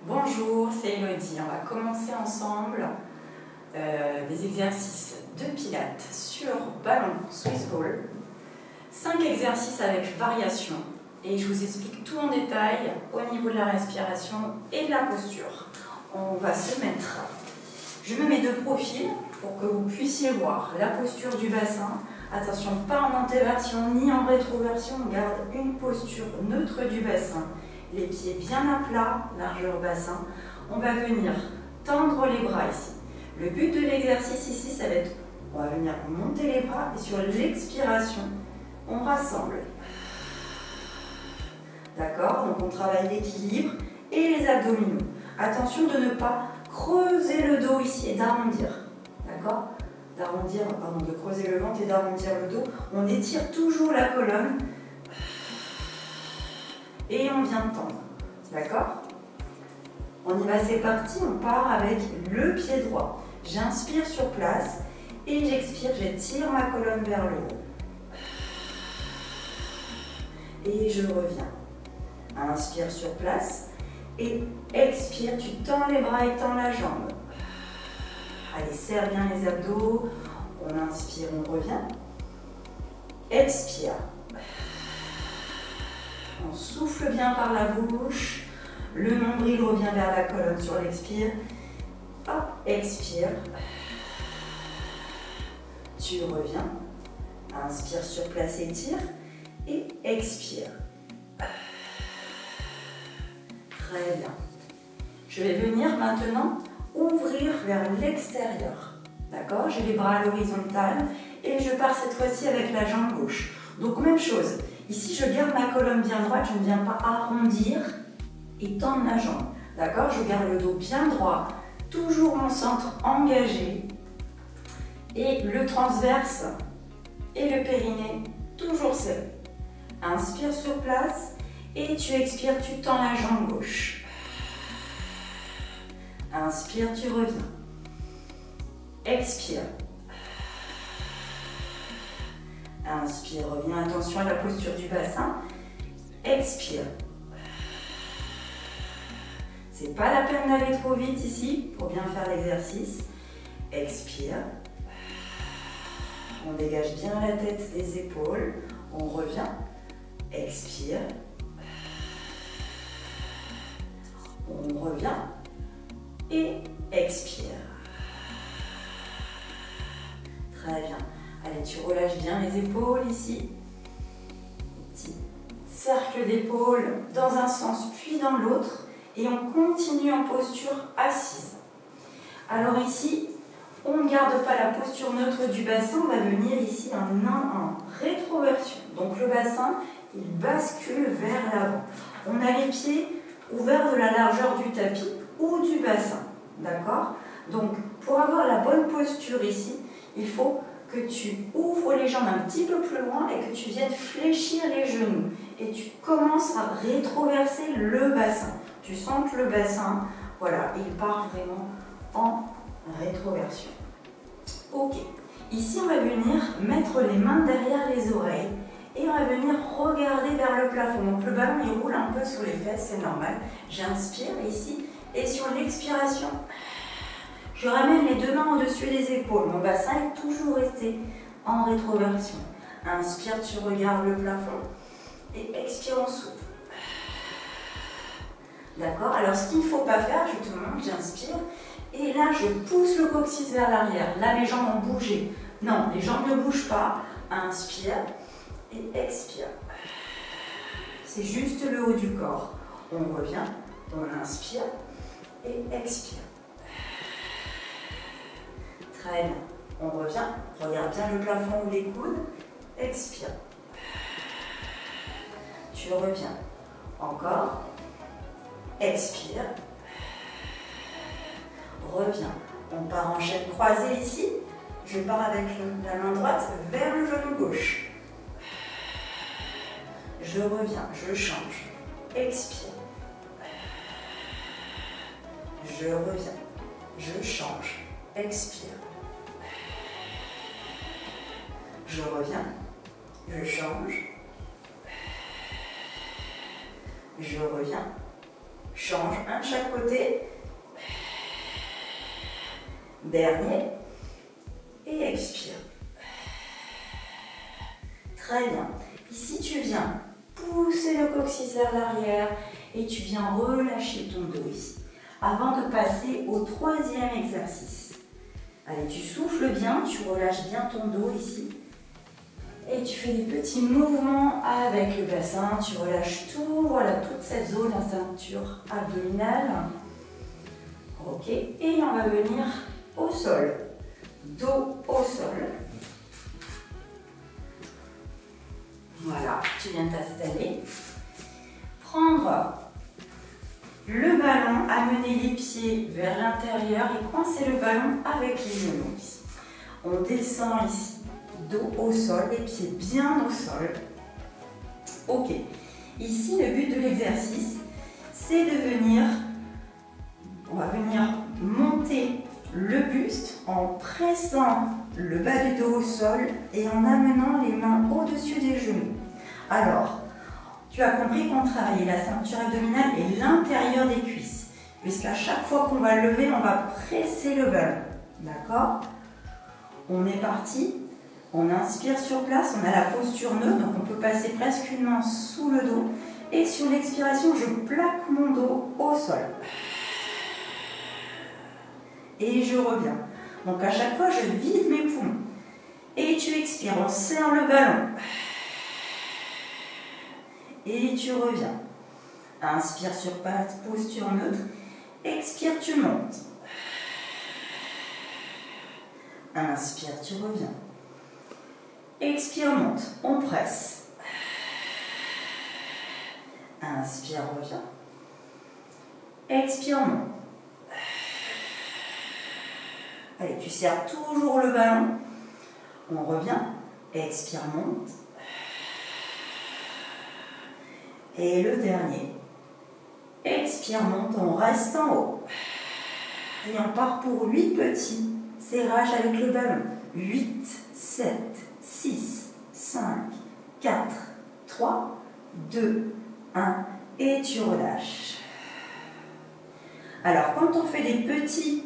Bonjour, c'est Elodie. On va commencer ensemble des exercices de pilates sur ballon Swiss ball. 5 exercices avec variation et je vous explique tout en détail au niveau de la respiration et de la posture. On va se mettre, je me mets de profil pour que vous puissiez voir la posture du bassin. Attention, pas en antéversion ni en rétroversion, on garde une posture neutre du bassin. Les pieds bien à plat, largeur bassin. On va venir tendre les bras ici. Le but de l'exercice ici, ça va être, on va venir monter les bras et sur l'expiration, on rassemble. D'accord? Donc on travaille l'équilibre et les abdominaux. Attention de ne pas creuser le dos ici et d'arrondir. D'accord? De creuser le ventre et d'arrondir le dos. On étire toujours la colonne. Et on vient de tendre. D'accord? On y va, c'est parti. On part avec le pied droit. J'inspire sur place et j'expire, j'étire ma colonne vers le haut. Et je reviens. Inspire sur place et expire, tu tends les bras et tends la jambe. Allez, serre bien les abdos. On inspire, on revient. Expire. On souffle bien par la bouche. Le nombril revient vers la colonne sur l'expire. Hop, expire. Tu reviens. Inspire sur place, étire. Et expire. Très bien. Je vais venir maintenant ouvrir vers l'extérieur. D'accord? J'ai les bras à l'horizontale et je pars cette fois-ci avec la jambe gauche. Donc même chose. Ici, je garde ma colonne bien droite, je ne viens pas arrondir et tendre ma jambe. D'accord? Je garde le dos bien droit, toujours mon centre engagé et le transverse et le périnée toujours serré. Inspire sur place et tu expires, tu tends la jambe gauche. Inspire, tu reviens. Expire. Inspire, reviens, attention à la posture du bassin. Expire. C'est pas la peine d'aller trop vite ici pour bien faire l'exercice. Expire. On dégage bien la tête des épaules. On revient. Expire. On revient. Et expire. Très bien. Allez, tu relâches bien les épaules ici. Petit cercle d'épaules dans un sens puis dans l'autre. Et on continue en posture assise. Alors ici, on ne garde pas la posture neutre du bassin. On va venir ici en rétroversion. Donc le bassin, il bascule vers l'avant. On a les pieds ouverts de la largeur du tapis ou du bassin. D'accord? Donc pour avoir la bonne posture ici, il faut que tu ouvres les jambes un petit peu plus loin et que tu viennes fléchir les genoux. Et tu commences à rétroverser le bassin. Tu sens que le bassin, voilà, il part vraiment en rétroversion. Ok. Ici, on va venir mettre les mains derrière les oreilles et on va venir regarder vers le plafond. Donc le ballon, il roule un peu sous les fesses, c'est normal. J'inspire ici et sur l'expiration, je ramène les deux mains au-dessus des épaules. Mon bassin est toujours resté en rétroversion. Inspire, tu regardes le plafond. Et expire, on souffle. D'accord? Alors, ce qu'il ne faut pas faire, je te montre, j'inspire. Et là, je pousse le coccyx vers l'arrière. Là, les jambes ont bougé. Non, les jambes ne bougent pas. Inspire et expire. C'est juste le haut du corps. On revient, on inspire et expire. Très bien. On revient, regarde bien le plafond ou les coudes. Expire. Tu reviens. Encore. Expire. Reviens. On part en chaîne croisée ici. Je pars avec la main droite vers le genou gauche. Je reviens, je change. Expire. Je reviens. Je change. Expire. Je reviens. Je change. Je reviens. Change un de chaque côté. Dernier. Et expire. Très bien. Ici, tu viens pousser le coccyx vers l'arrière et tu viens relâcher ton dos ici. Avant de passer au troisième exercice. Allez, tu souffles bien, tu relâches bien ton dos ici. Et tu fais des petits mouvements avec le bassin. Tu relâches tout, voilà, toute cette zone, la ceinture abdominale. Ok, et on va venir au sol. Dos au sol. Voilà, tu viens t'installer. Prendre le ballon, amener les pieds vers l'intérieur et coincer le ballon avec les genoux ici. On descend ici, dos au sol, les pieds bien au sol. Ok, ici le but de l'exercice, c'est de venir, on va venir monter le buste en pressant le bas du dos au sol et en amenant les mains au-dessus des genoux. Alors, tu as compris qu'on travaille la ceinture abdominale et l'intérieur des cuisses. Puisqu'à chaque fois qu'on va lever, on va presser le ballon. D'accord? On est parti. On inspire sur place, on a la posture neutre, donc on peut passer presque une main sous le dos. Et sur l'expiration, je plaque mon dos au sol. Et je reviens. Donc à chaque fois, je vide mes poumons. Et tu expires, on serre le ballon. Et tu reviens. Inspire sur posture neutre. Expire, tu montes. Inspire, tu reviens. Expire, monte. On presse. Inspire, reviens. Expire, monte. Allez, tu serres toujours le ballon. On revient. Expire, monte. Et le dernier. Expire, monte. On reste en haut. Et on part pour 8 petits serrages avec le ballon. 8, 7, 6, 5, 4, 3, 2, 1. Et tu relâches. Alors, quand on fait des petits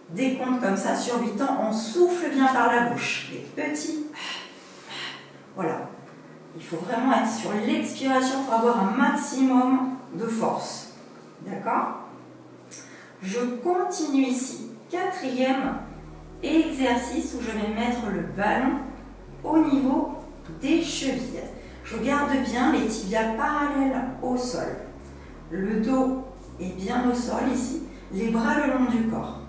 décomptes comme ça sur 8 ans, on souffle bien par la bouche. Les petits. Voilà. Il faut vraiment être sur l'expiration pour avoir un maximum de force. D'accord? Je continue ici. 4e exercice où je vais mettre le ballon au niveau des chevilles. Je garde bien les tibias parallèles au sol. Le dos est bien au sol ici. Les bras le long du corps.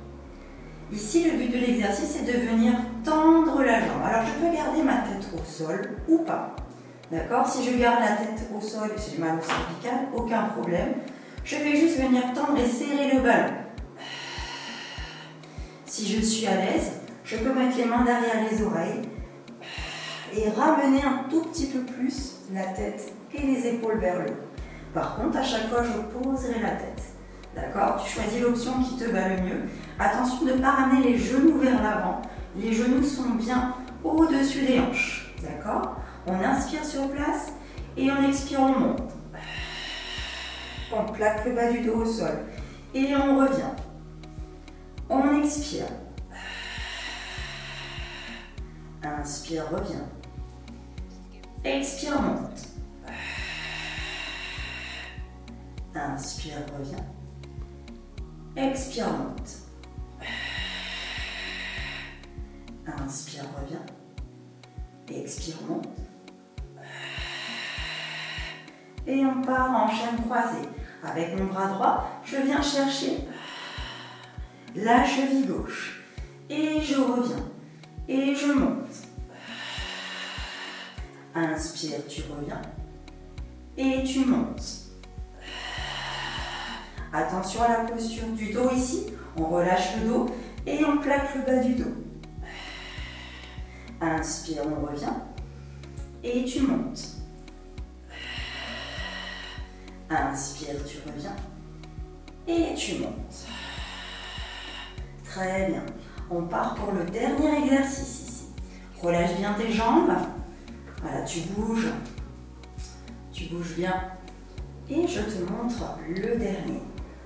Ici, le but de l'exercice est de venir tendre la jambe. Alors, je peux garder ma tête au sol ou pas. D'accord? Si je garde la tête au sol et j'ai mal au cervical, aucun problème. Je vais juste venir tendre et serrer le ballon. Si je suis à l'aise, je peux mettre les mains derrière les oreilles et ramener un tout petit peu plus la tête et les épaules vers le haut. Par contre, à chaque fois, je poserai la tête. D'accord? Tu choisis l'option qui te va le mieux. Attention de ne pas ramener les genoux vers l'avant. Les genoux sont bien au-dessus des hanches. D'accord? On inspire sur place et on expire, on monte. On plaque le bas du dos au sol et on revient. On expire. Inspire, reviens. Expire, monte. Inspire, reviens. Expire, monte. Inspire, reviens. Expire, monte. Et on part en chaîne croisée. Avec mon bras droit, je viens chercher la cheville gauche. Et je reviens. Et je monte. Inspire, tu reviens. Et tu montes. Attention à la posture du dos ici. On relâche le dos et on plaque le bas du dos. Inspire, on revient. Et tu montes. Inspire, tu reviens. Et tu montes. Très bien. On part pour le dernier exercice ici. Relâche bien tes jambes. Voilà, tu bouges. Tu bouges bien. Et je te montre le dernier.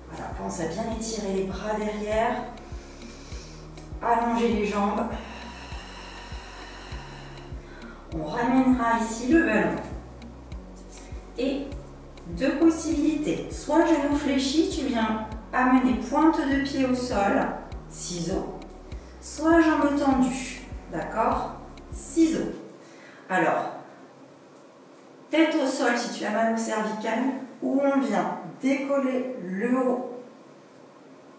Voilà, pense à bien étirer les bras derrière, allonger les jambes. On ramènera ici le ballon. Et deux possibilités. Soit genou fléchi, tu viens amener pointe de pied au sol, ciseaux. Soit jambes tendues, d'accord? Ciseaux. Alors, tête au sol si tu as mal au cervical, où on vient décoller le haut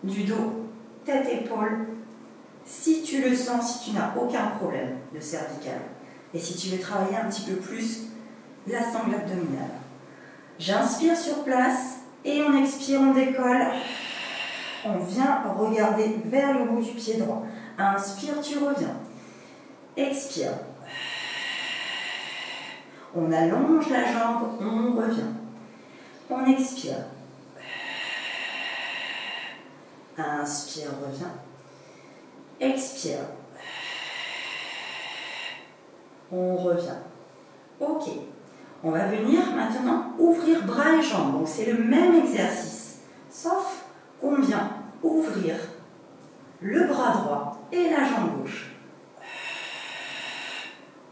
du dos, tête-épaule, si tu le sens, si tu n'as aucun problème de cervical. Et si tu veux travailler un petit peu plus la sangle abdominale. J'inspire sur place et on expire, on décolle. On vient regarder vers le bout du pied droit. Inspire, tu reviens. Expire. On allonge la jambe, on revient. On expire. Inspire, reviens. Expire. On revient. Ok. On va venir maintenant ouvrir bras et jambes. Donc c'est le même exercice, sauf qu'on vient ouvrir le bras droit et la jambe gauche.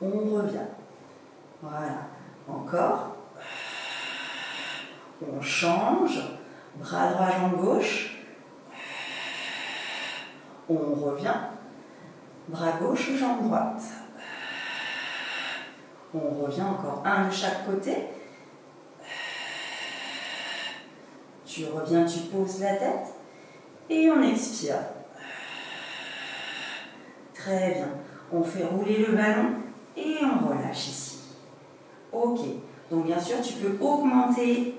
On revient. Voilà. Encore. On change. Bras droit, jambe gauche. On revient. Bras gauche, jambe droite. On revient encore un de chaque côté. Tu reviens, tu poses la tête et on expire. Très bien. On fait rouler le ballon et on relâche ici. Ok. Donc bien sûr, tu peux augmenter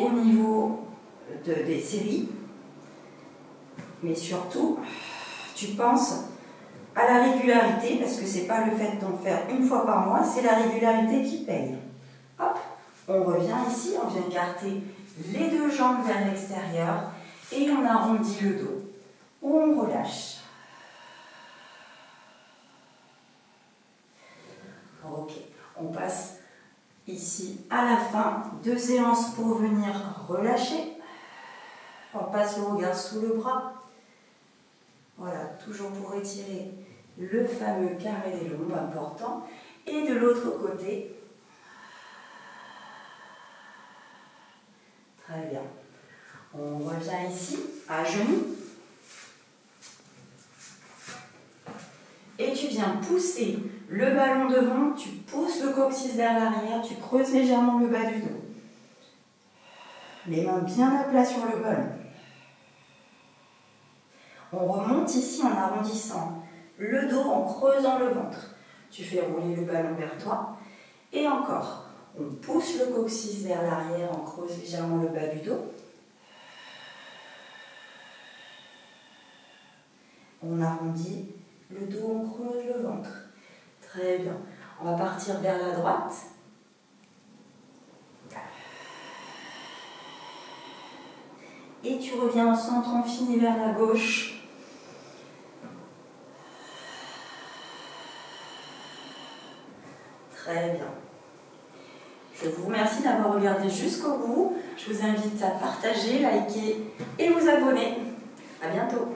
au niveau des séries, mais surtout, tu penses à la régularité, parce que c'est pas le fait d'en faire une fois par mois, c'est la régularité qui paye. Hop, on revient ici, on vient écarter les deux jambes vers l'extérieur et on arrondit le dos. On relâche. Ok, on passe ici à la fin, 2 séances pour venir relâcher. On passe le regard sous le bras. Voilà, toujours pour étirer le fameux carré des lombes important. Et de l'autre côté, très bien. On revient ici, à genoux. Et tu viens pousser le ballon devant, tu pousses le coccyx vers l'arrière, tu creuses légèrement le bas du dos. Les mains bien à plat sur le ballon. On remonte ici en arrondissant le dos, en creusant le ventre. Tu fais rouler le ballon vers toi. Et encore, on pousse le coccyx vers l'arrière, on creuse légèrement le bas du dos. On arrondit le dos, on creuse le ventre. Très bien. On va partir vers la droite. Et tu reviens au centre, on finit vers la gauche. Très bien. Je vous remercie d'avoir regardé jusqu'au bout. Je vous invite à partager, liker et vous abonner. À bientôt.